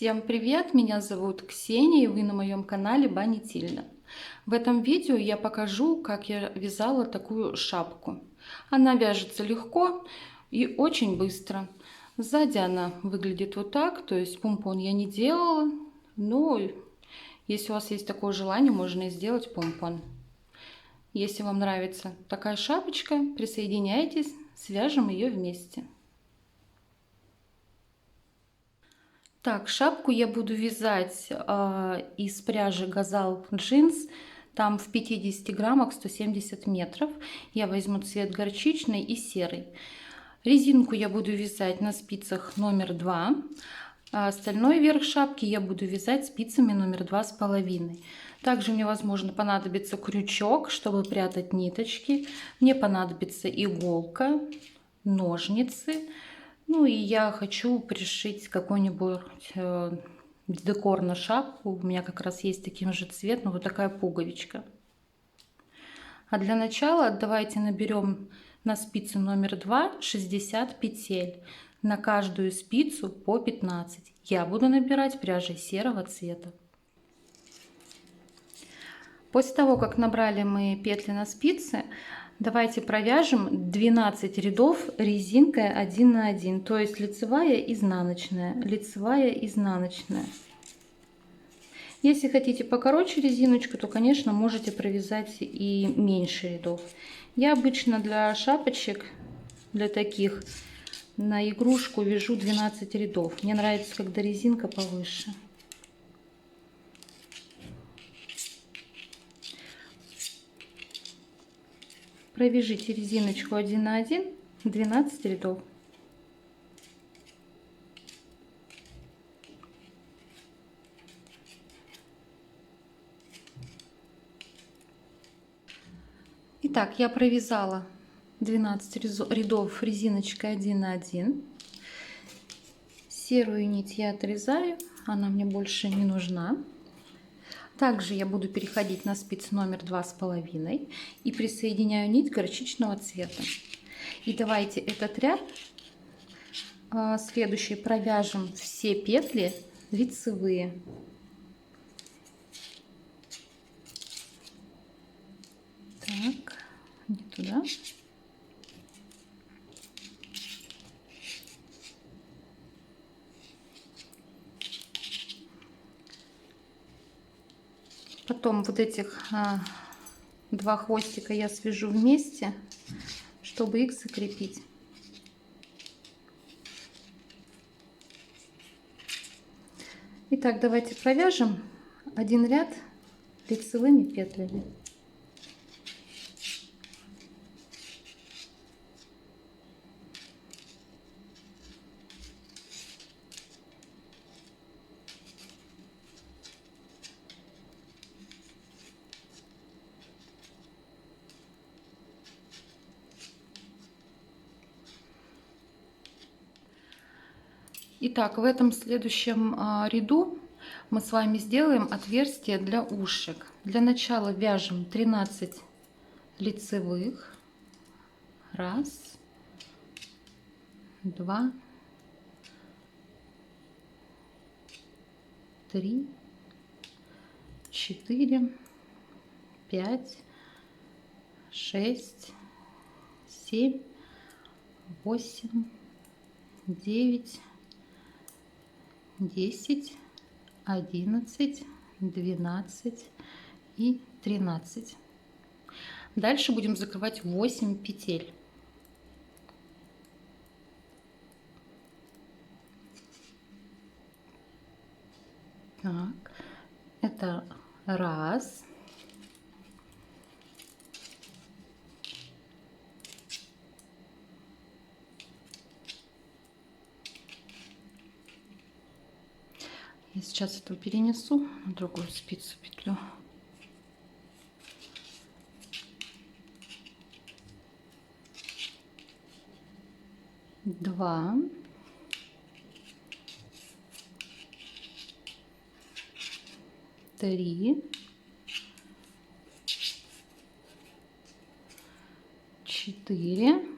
Всем привет! Меня зовут Ксения, и вы на моем канале Бани Тильда. В этом видео я покажу, как я вязала такую шапку. Она вяжется легко и очень быстро. Сзади она выглядит вот так, то есть помпон я не делала, но если у вас есть такое желание, можно и сделать помпон. Если вам нравится такая шапочка, присоединяйтесь, свяжем ее вместе. Так, шапку я буду вязать из пряжи Газал джинс. Там в 50 граммах 170 метров. Я возьму цвет горчичный и серый. Резинку я буду вязать на спицах номер 2. А остальной верх шапки я буду вязать спицами номер 2,5. Также мне, возможно, понадобится крючок, чтобы прятать ниточки. Мне понадобится иголка, ножницы. Ну и я хочу пришить какой-нибудь декор на шапку. У меня как раз есть таким же цветом вот такая пуговичка. А для начала давайте наберем на спицу номер 2 60 петель. На каждую спицу по 15. Я буду набирать пряжей серого цвета. После того, как набрали мы петли на спице, давайте провяжем 12 рядов резинкой 1 на 1, то есть лицевая, изнаночная, лицевая, изнаночная. Если хотите покороче резиночку, то, конечно, можете провязать и меньше рядов. Я обычно для шапочек, для таких, на игрушку вяжу 12 рядов. Мне нравится, когда резинка повыше. Провяжите резиночку 1 на 1, 12 рядов. Итак, я провязала 12 рядов резиночкой 1 на 1. Серую нить я отрезаю, она мне больше не нужна. Также я буду переходить на спицу номер 2,5 и присоединяю нить горчичного цвета. И давайте этот ряд следующий провяжем все петли лицевые. Так, не туда. Потом вот этих два хвостика я свяжу вместе, чтобы их закрепить. Итак, давайте провяжем один ряд лицевыми петлями. Итак, в этом следующем ряду мы с вами сделаем отверстие для ушек. Для начала вяжем 13 лицевых. Раз, два, три, 4, 5, 6, 7, 8, 9, 10, 11, 12 и 13. Дальше будем закрывать 8 петель. Так, это раз. Я сейчас это перенесу на другую спицу петлю. Два. Три. 4.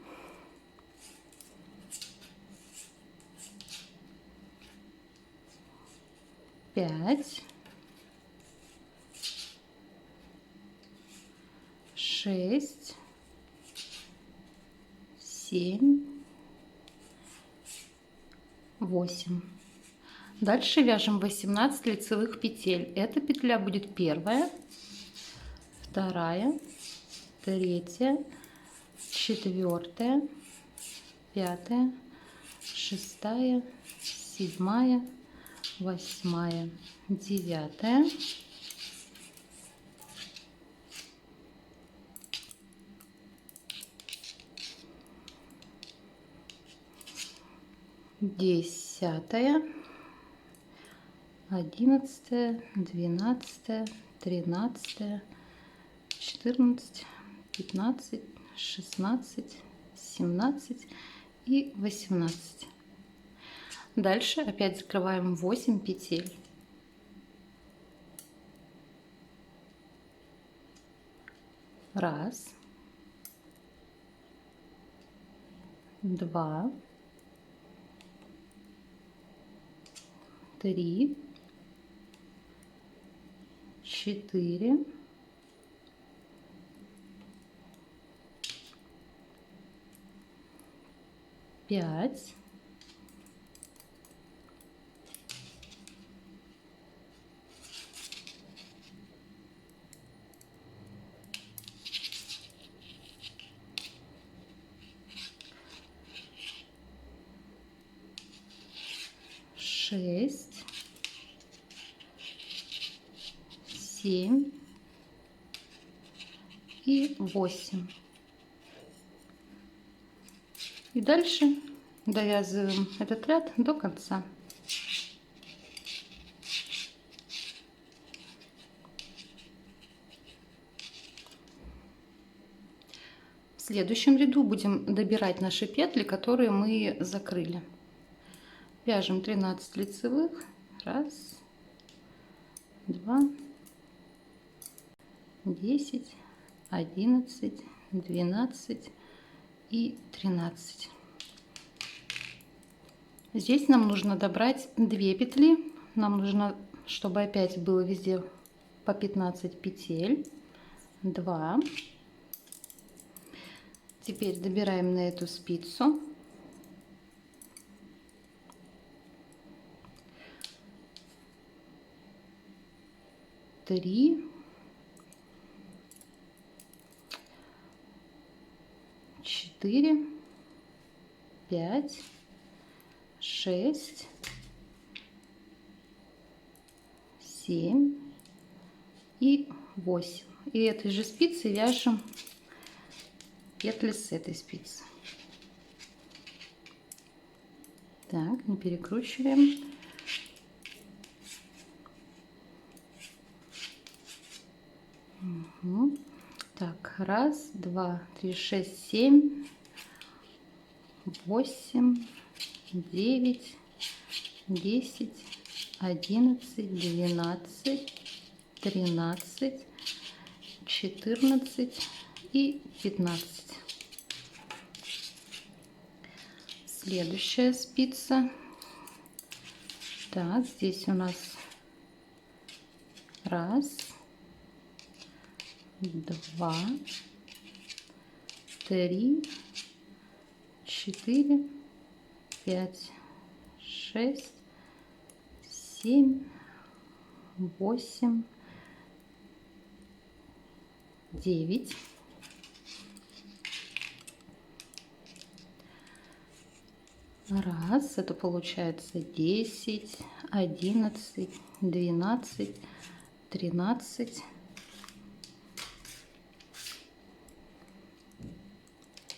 5, 6, 7, 8. Дальше вяжем 18 лицевых петель. Эта петля будет первая, вторая, третья, четвертая, пятая, шестая, седьмая, восьмая, девятая, 10-я, 11-я, 12-я, 13-я, 14, 15, 16, 17 и 18. Дальше опять закрываем 8 петель. Раз, два, три, 4, 5, 6, 7 и 8. И дальше довязываем этот ряд до конца. В следующем ряду будем добирать наши петли, которые мы закрыли. Вяжем 13 лицевых. Раз, 2, 10, 11, 12 и 13. Здесь нам нужно добрать 2 петли. Нам нужно, чтобы опять было везде по 15 петель. 2. Теперь добираем на эту спицу. 3, 4, 5, 6, 7 и 8. И этой же спицей вяжем петли с этой спицы. Так, не перекручиваем. Угу. Так, раз, два, три, 6, 7, 8, 9, 10, 11, 12, 13, 14 и 15. Следующая спица. Так, здесь у нас раз, два, 3, 4, 5, 6, 7, 8, 9. Раз, это получается 10, 11, 12, 13.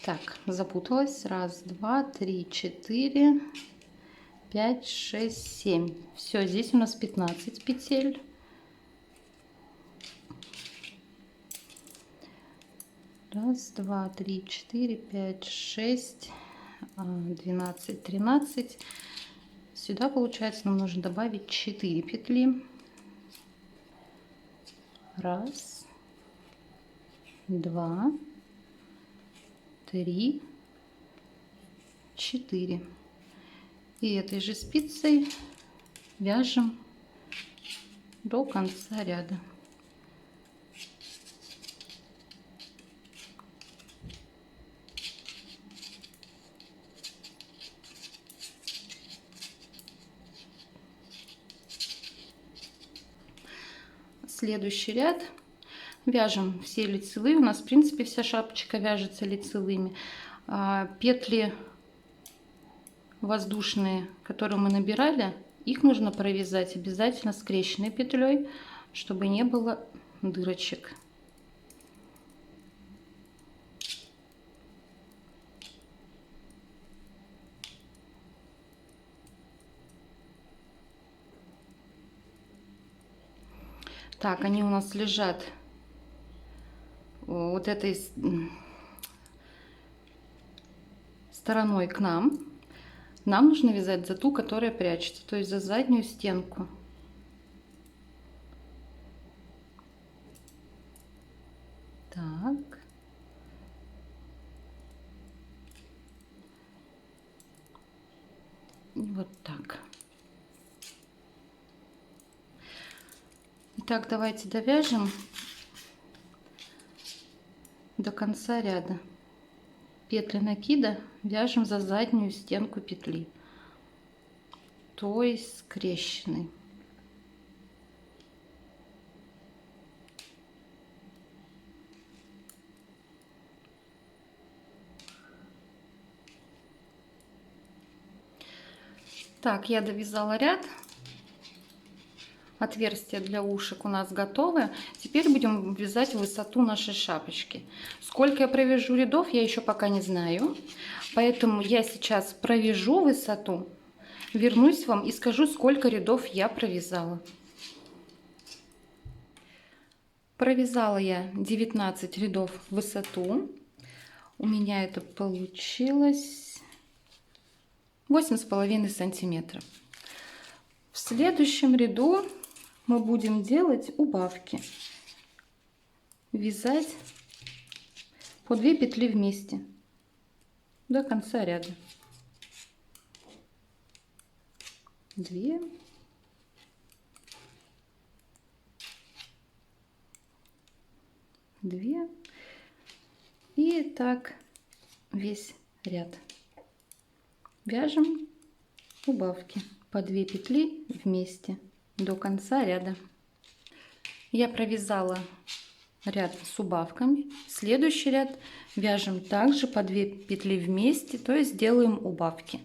Так, запуталась. Раз, два, три, 4, 5, 6, 7. Все, здесь у нас 15 петель. Раз, два, три, 4, 5, 6, 12, 13. Сюда, получается, нам нужно добавить 4 петли. Раз, два, 3, 4. И этой же спицей вяжем до конца ряда. Следующий ряд вяжем все лицевые. У нас в принципе вся шапочка вяжется лицевыми. Петли воздушные, которые мы набирали, их нужно провязать обязательно скрещенной петлей, чтобы не было дырочек. Так, они у нас лежат вот этой стороной к нам. Нам нужно вязать за ту, которая прячется, то есть за заднюю стенку. Так. И вот так. Итак, давайте довяжем до конца ряда. Петли накида вяжем за заднюю стенку петли, то есть скрещенной. Так, я довязала ряд. Отверстия для ушек у нас готовы. Теперь будем вязать высоту нашей шапочки. Сколько я провяжу рядов, я еще пока не знаю. Поэтому я сейчас провяжу высоту, вернусь вам и скажу, сколько рядов я провязала. Провязала я 19 рядов в высоту. У меня это получилось 8,5 сантиметров. В следующем ряду мы будем делать убавки. Вязать по 2 петли вместе до конца ряда. 2, 2 и так весь ряд. Вяжем убавки по 2 петли вместе до конца ряда. Я провязала ряд с убавками. Следующий ряд вяжем также по 2 петли вместе, то есть делаем убавки.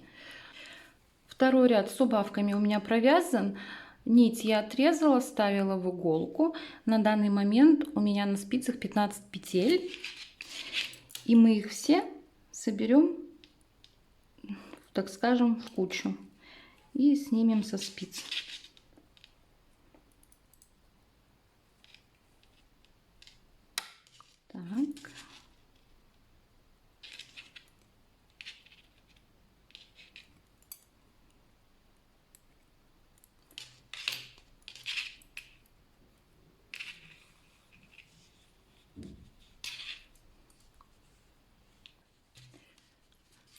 Второй ряд с убавками у меня провязан. Нить я отрезала, ставила в иголку. На данный момент у меня на спицах 15 петель. И мы их все соберем, так скажем, в кучу. И снимем со спиц. Так.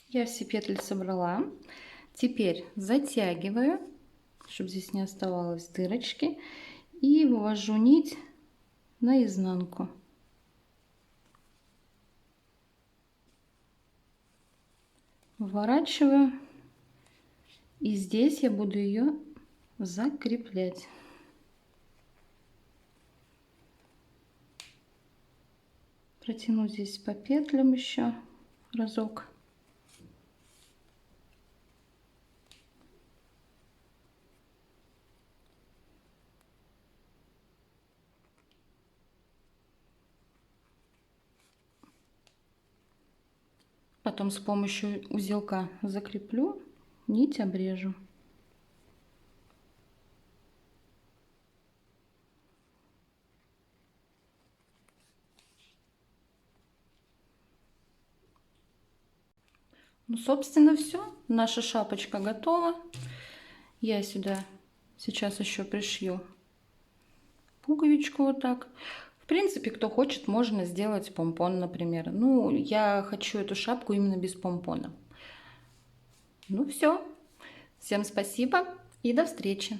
Я все петли собрала. Теперь затягиваю, чтобы здесь не оставалось дырочки, и вывожу нить на изнанку. Вворачиваю, и здесь я буду ее закреплять. Протяну здесь по петлям еще разок. Потом с помощью узелка закреплю, нить обрежу. Ну, собственно, все. Наша шапочка готова. Я сюда сейчас еще пришью пуговичку вот так. В принципе, кто хочет, можно сделать помпон, например. Ну, я хочу эту шапку именно без помпона. Ну, все. Всем спасибо и до встречи.